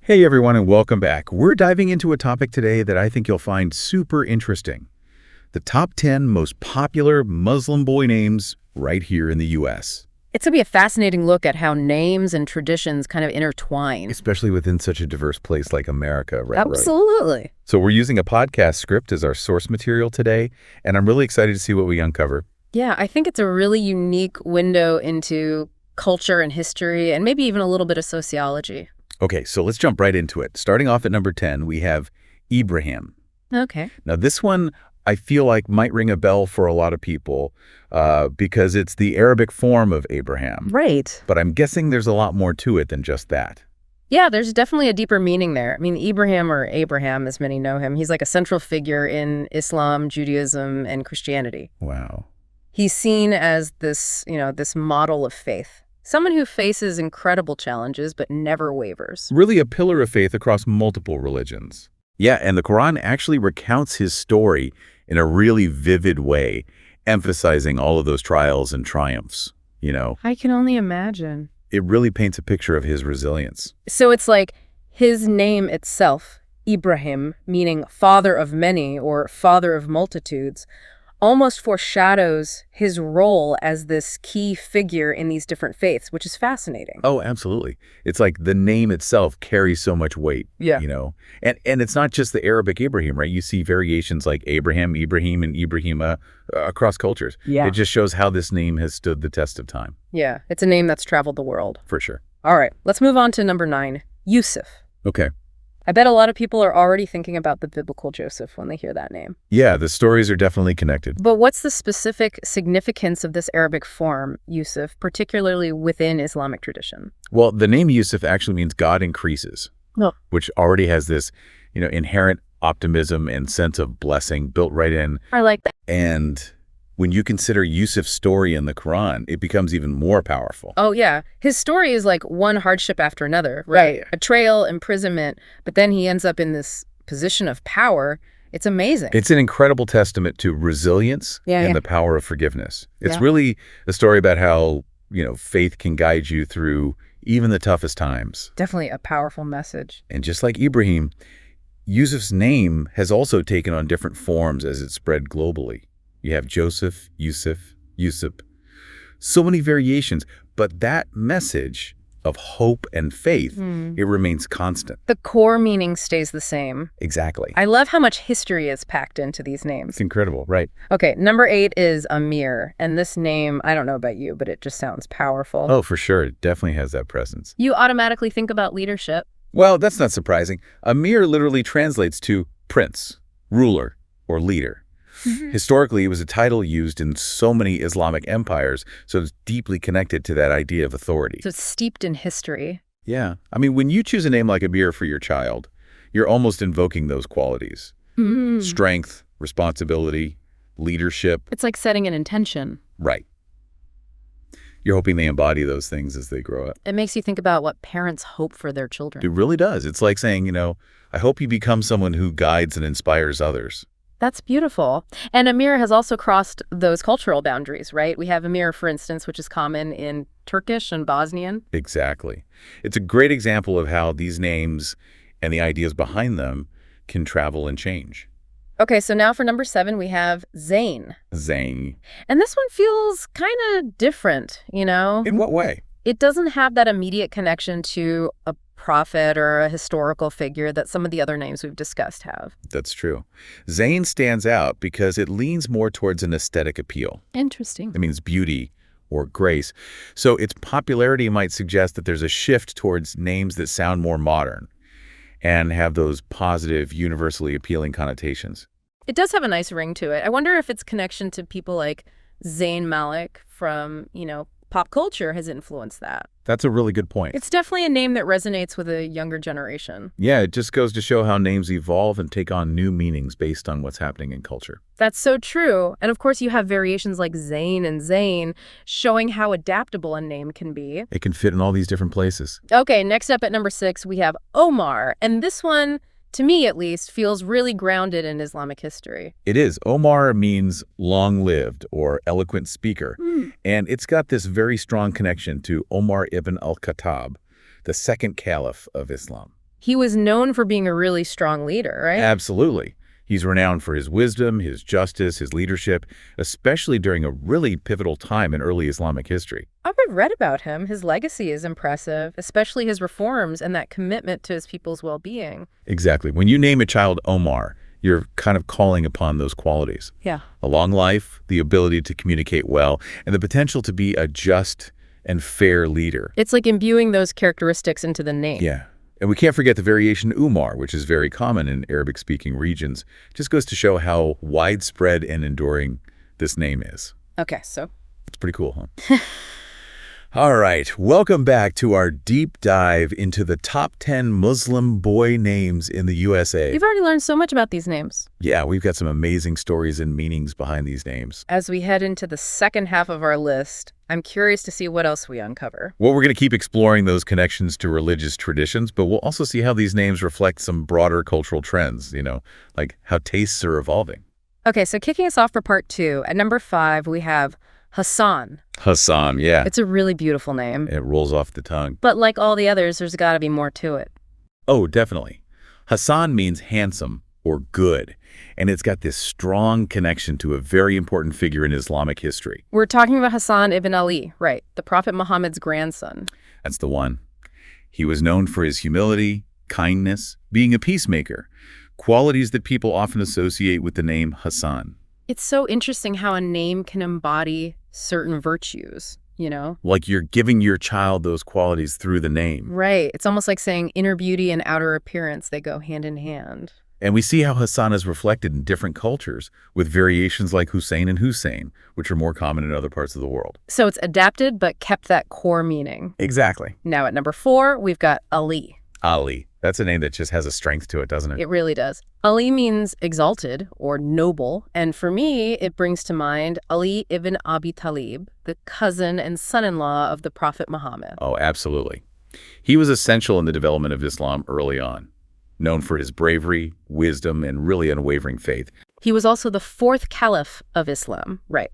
Hey everyone, and welcome back. We're diving into a topic today that I think you'll find super interesting. The top 10 most popular Muslim boy names right here in the U.S. It's going to be a fascinating look at how names and traditions kind of intertwine. Especially within such a diverse place like America, right? Absolutely. So we're using a podcast script as our source material today, and I'm really excited to see what we uncover. Yeah, I think it's a really unique window into culture and history, and maybe even a little bit of sociology. Okay, so let's jump right into it. Starting off at number 10, we have Ibrahim. Okay. Now, this one I feel like might ring a bell for a lot of people because it's the Arabic form of Abraham. Right. But I'm guessing there's a lot more to it than just that. Yeah, there's definitely a deeper meaning there. I mean, Ibrahim, or Abraham, as many know him, he's like a central figure in Islam, Judaism, and Christianity. Wow. He's seen as this, this model of faith. Someone who faces incredible challenges but never wavers. Really a pillar of faith across multiple religions. Yeah, and the Quran actually recounts his story in a really vivid way, emphasizing all of those trials and triumphs, I can only imagine. It really paints a picture of his resilience. So it's like his name itself, Ibrahim, meaning father of many or father of multitudes, almost foreshadows his role as this key figure in these different faiths, which is fascinating. Oh, absolutely. It's like the name itself carries so much weight, Yeah. And it's not just the Arabic Ibrahim, right? You see variations like Abraham, Ibrahim, and Ibrahima across cultures. Yeah. It just shows how this name has stood the test of time. Yeah, it's a name that's traveled the world. For sure. All right, let's move on to number 9, Yusuf. Okay. I bet a lot of people are already thinking about the biblical Joseph when they hear that name. Yeah, the stories are definitely connected. But what's the specific significance of this Arabic form, Yusuf, particularly within Islamic tradition? Well, the name Yusuf actually means God increases, which already has this, inherent optimism and sense of blessing built right in. I like that. And when you consider Yusuf's story in the Quran, it becomes even more powerful. Oh, yeah. His story is like one hardship after another, right? Betrayal, imprisonment, but then he ends up in this position of power. It's amazing. It's an incredible testament to resilience and the power of forgiveness. It's really a story about how, faith can guide you through even the toughest times. Definitely a powerful message. And just like Ibrahim, Yusuf's name has also taken on different forms as it spread globally. You have Joseph, Yusuf, Yusuf, so many variations, but that message of hope and faith, it remains constant. The core meaning stays the same. Exactly. I love how much history is packed into these names. It's incredible, right? Okay, number 8 is Amir, and this name, I don't know about you, but it just sounds powerful. Oh, for sure. It definitely has that presence. You automatically think about leadership. Well, that's not surprising. Amir literally translates to prince, ruler, or leader. Historically, it was a title used in so many Islamic empires, so it's deeply connected to that idea of authority. So it's steeped in history. Yeah. I mean, when you choose a name like Amir for your child, you're almost invoking those qualities. Strength, responsibility, leadership. It's like setting an intention. Right. You're hoping they embody those things as they grow up. It makes you think about what parents hope for their children. It really does. It's like saying, I hope you become someone who guides and inspires others. That's beautiful. And Amir has also crossed those cultural boundaries, right? We have Amir, for instance, which is common in Turkish and Bosnian. Exactly. It's a great example of how these names and the ideas behind them can travel and change. Okay, so now for number 7, we have Zayn. Zayn. And this one feels kind of different, In what way? It doesn't have that immediate connection to a prophet or a historical figure that some of the other names we've discussed have. That's true. Zayn stands out because it leans more towards an aesthetic appeal. Interesting. It means beauty or grace. So its popularity might suggest that there's a shift towards names that sound more modern and have those positive, universally appealing connotations. It does have a nice ring to it. I wonder if its connection to people like Zayn Malik from, pop culture has influenced that. That's a really good point. It's definitely a name that resonates with a younger generation. Yeah, it just goes to show how names evolve and take on new meanings based on what's happening in culture. That's so true. And of course, you have variations like Zayn and Zayn showing how adaptable a name can be. It can fit in all these different places. Okay, next up at number 6, we have Omar. And this one, to me at least, feels really grounded in Islamic history. It is. Omar means long-lived or eloquent speaker. And it's got this very strong connection to Omar ibn al-Khattab, the second caliph of Islam. He was known for being a really strong leader, right? Absolutely. He's renowned for his wisdom, his justice, his leadership, especially during a really pivotal time in early Islamic history. I've read about him. His legacy is impressive, especially his reforms and that commitment to his people's well-being. Exactly. When you name a child Omar, you're kind of calling upon those qualities. Yeah. A long life, the ability to communicate well, and the potential to be a just and fair leader. It's like imbuing those characteristics into the name. Yeah. And we can't forget the variation Umar, which is very common in Arabic-speaking regions. Just goes to show how widespread and enduring this name is. Okay, so It's pretty cool, huh? All right, welcome back to our deep dive into the top 10 Muslim boy names in the USA. you've already learned so much about these names. Yeah, we've got some amazing stories and meanings behind these names. As we head into the second half of our list, I'm curious to see what else we uncover. Well, we're going to keep exploring those connections to religious traditions, but we'll also see how these names reflect some broader cultural trends, like how tastes are evolving. Okay, so kicking us off for part 2, at number 5, we have Hassan. Hassan, yeah. It's a really beautiful name. It rolls off the tongue. But like all the others, there's got to be more to it. Oh, definitely. Hassan means handsome or good, and it's got this strong connection to a very important figure in Islamic history. We're talking about Hassan ibn Ali, right? The Prophet Muhammad's grandson. That's the one. He was known for his humility, kindness, being a peacemaker, qualities that people often associate with the name Hassan. It's so interesting how a name can embody certain virtues, Like you're giving your child those qualities through the name. Right. It's almost like saying inner beauty and outer appearance, they go hand in hand. And we see how Hassan is reflected in different cultures, with variations like Hussein and Hussein, which are more common in other parts of the world. So it's adapted, but kept that core meaning. Exactly. Now at number 4, we've got Ali. Ali. That's a name that just has a strength to it, doesn't it? It really does. Ali means exalted or noble, and for me, it brings to mind Ali ibn Abi Talib, the cousin and son-in-law of the Prophet Muhammad. Oh, absolutely. He was essential in the development of Islam early on, known for his bravery, wisdom, and really unwavering faith. He was also the 4th caliph of Islam, right?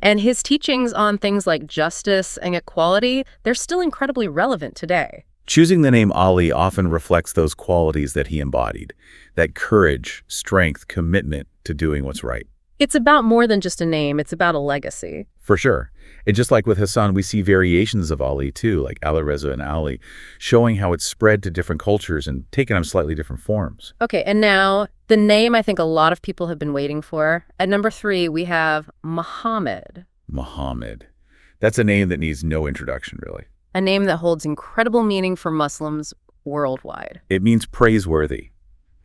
And his teachings on things like justice and equality, they're still incredibly relevant today. Choosing the name Ali often reflects those qualities that he embodied, that courage, strength, commitment to doing what's right. It's about more than just a name, it's about a legacy. For sure. And just like with Hassan, we see variations of Ali too, like Alireza and Ali, showing how it's spread to different cultures and taken on slightly different forms. Okay, and now the name I think a lot of people have been waiting for. At number 3, we have Muhammad. Muhammad. That's a name that needs no introduction, really. A name that holds incredible meaning for Muslims worldwide. It means praiseworthy.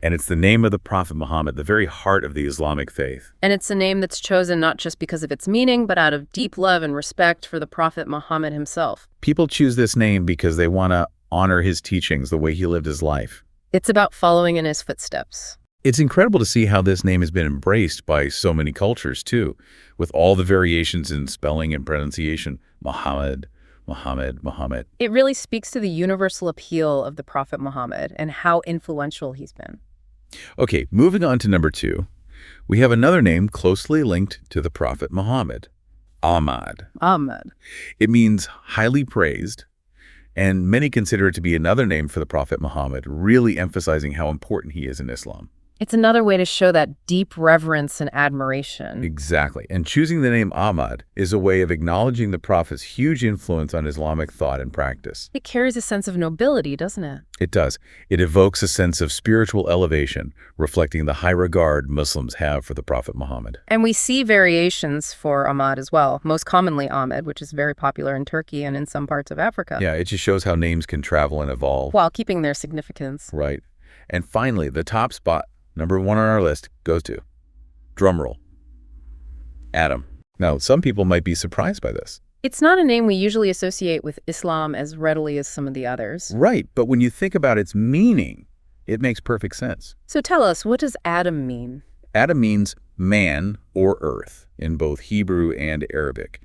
And it's the name of the Prophet Muhammad, the very heart of the Islamic faith. And it's a name that's chosen not just because of its meaning, but out of deep love and respect for the Prophet Muhammad himself. People choose this name because they want to honor his teachings, the way he lived his life. It's about following in his footsteps. It's incredible to see how this name has been embraced by so many cultures, too, with all the variations in spelling and pronunciation. Muhammad, Muhammad, Muhammad. It really speaks to the universal appeal of the Prophet Muhammad and how influential he's been. Okay, moving on to number 2, we have another name closely linked to the Prophet Muhammad, Ahmad. Ahmad. It means highly praised, and many consider it to be another name for the Prophet Muhammad, really emphasizing how important he is in Islam. It's another way to show that deep reverence and admiration. Exactly. And choosing the name Ahmad is a way of acknowledging the Prophet's huge influence on Islamic thought and practice. It carries a sense of nobility, doesn't it? It does. It evokes a sense of spiritual elevation, reflecting the high regard Muslims have for the Prophet Muhammad. And we see variations for Ahmad as well, most commonly Ahmed, which is very popular in Turkey and in some parts of Africa. Yeah, it just shows how names can travel and evolve. While keeping their significance. Right. And finally, the top spot, number 1 on our list, goes to, drumroll, Adam. Now, some people might be surprised by this. It's not a name we usually associate with Islam as readily as some of the others. Right, but when you think about its meaning, it makes perfect sense. So tell us, what does Adam mean? Adam means man or earth in both Hebrew and Arabic.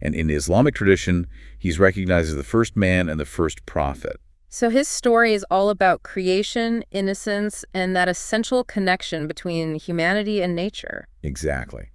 And in the Islamic tradition, he's recognized as the first man and the first prophet. So his story is all about creation, innocence, and that essential connection between humanity and nature. Exactly.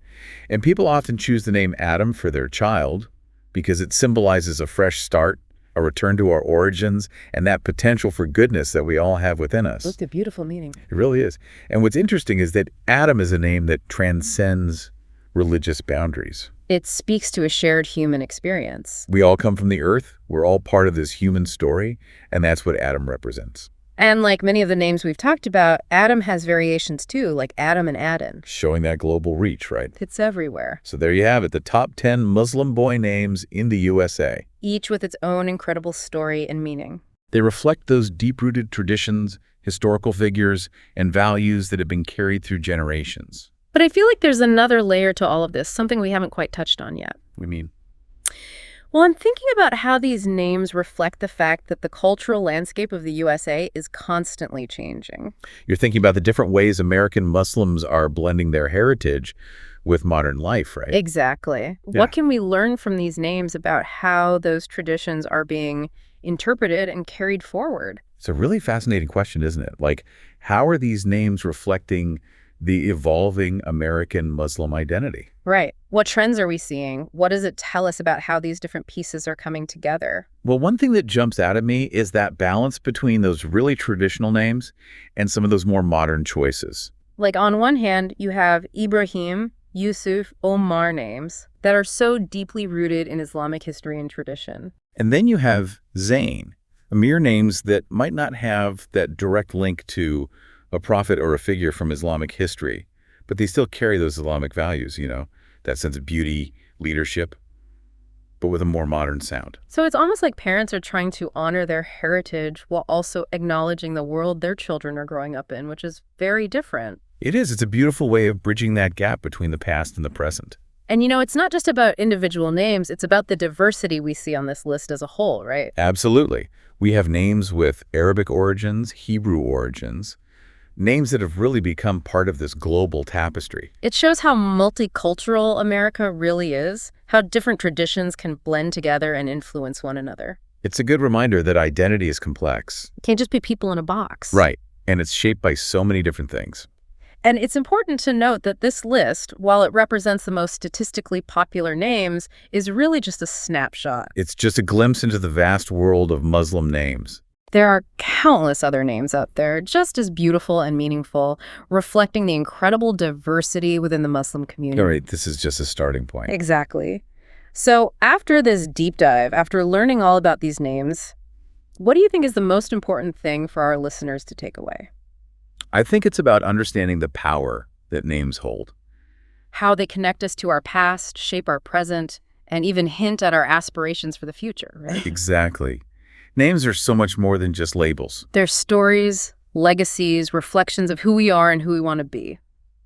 And people often choose the name Adam for their child because it symbolizes a fresh start, a return to our origins, and that potential for goodness that we all have within us. That's a beautiful meaning. It really is. And what's interesting is that Adam is a name that transcends religious boundaries. It speaks to a shared human experience. We all come from the earth. We're all part of this human story, and that's what Adam represents. And like many of the names we've talked about, Adam has variations too, like Adam and Adon. Showing that global reach, right? It's everywhere, So there you have it, the top 10 Muslim boy names in the USA. each with its own incredible story and meaning. They reflect those deep-rooted traditions, historical figures, and values that have been carried through generations. But I feel like there's another layer to all of this, something we haven't quite touched on yet. We mean, Well, I'm thinking about how these names reflect the fact that the cultural landscape of the USA is constantly changing. you're thinking about the different ways American Muslims are blending their heritage with modern life, right? Exactly. Yeah. What can we learn from these names about how those traditions are being interpreted and carried forward? It's a really fascinating question, isn't it? Like, how are these names reflecting the evolving American Muslim identity? Right. What trends are we seeing? What does it tell us about how these different pieces are coming together? Well, one thing that jumps out at me is that balance between those really traditional names and some of those more modern choices. Like on one hand, you have Ibrahim, Yusuf, Omar names that are so deeply rooted in Islamic history and tradition. And then you have Zayn, mere names that might not have that direct link to a prophet or a figure from Islamic history, but they still carry those Islamic values, that sense of beauty, leadership, but with a more modern sound. So it's almost like parents are trying to honor their heritage while also acknowledging the world their children are growing up in, which is very different. It is. It's a beautiful way of bridging that gap between the past and the present. And it's not just about individual names, it's about the diversity we see on this list as a whole, right? Absolutely. We have names with Arabic origins, Hebrew origins, names that have really become part of this global tapestry. It shows how multicultural America really is, how different traditions can blend together and influence one another. It's a good reminder that identity is complex. It can't just be people in a box. Right. And it's shaped by so many different things. And it's important to note that this list, while it represents the most statistically popular names, is really just a snapshot. It's just a glimpse into the vast world of Muslim names. There are countless other names out there, just as beautiful and meaningful, reflecting the incredible diversity within the Muslim community. All right, this is just a starting point. Exactly. So after this deep dive, after learning all about these names, what do you think is the most important thing for our listeners to take away? I think it's about understanding the power that names hold. How they connect us to our past, shape our present, and even hint at our aspirations for the future, right? Exactly. Names are so much more than just labels. They're stories, legacies, reflections of who we are and who we want to be.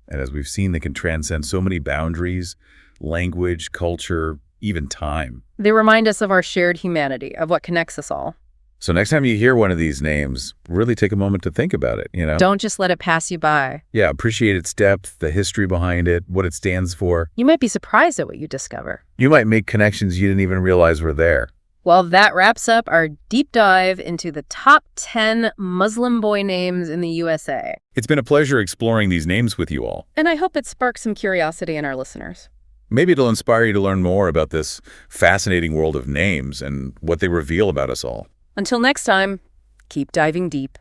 And as we've seen, they can transcend so many boundaries, language, culture, even time. They remind us of our shared humanity, of what connects us all. So next time you hear one of these names, really take a moment to think about it, Don't just let it pass you by. Yeah, appreciate its depth, the history behind it, what it stands for. You might be surprised at what you discover. You might make connections you didn't even realize were there. Well, that wraps up our deep dive into the top 10 Muslim boy names in the USA. It's been a pleasure exploring these names with you all. And I hope it sparks some curiosity in our listeners. Maybe it'll inspire you to learn more about this fascinating world of names and what they reveal about us all. Until next time, keep diving deep.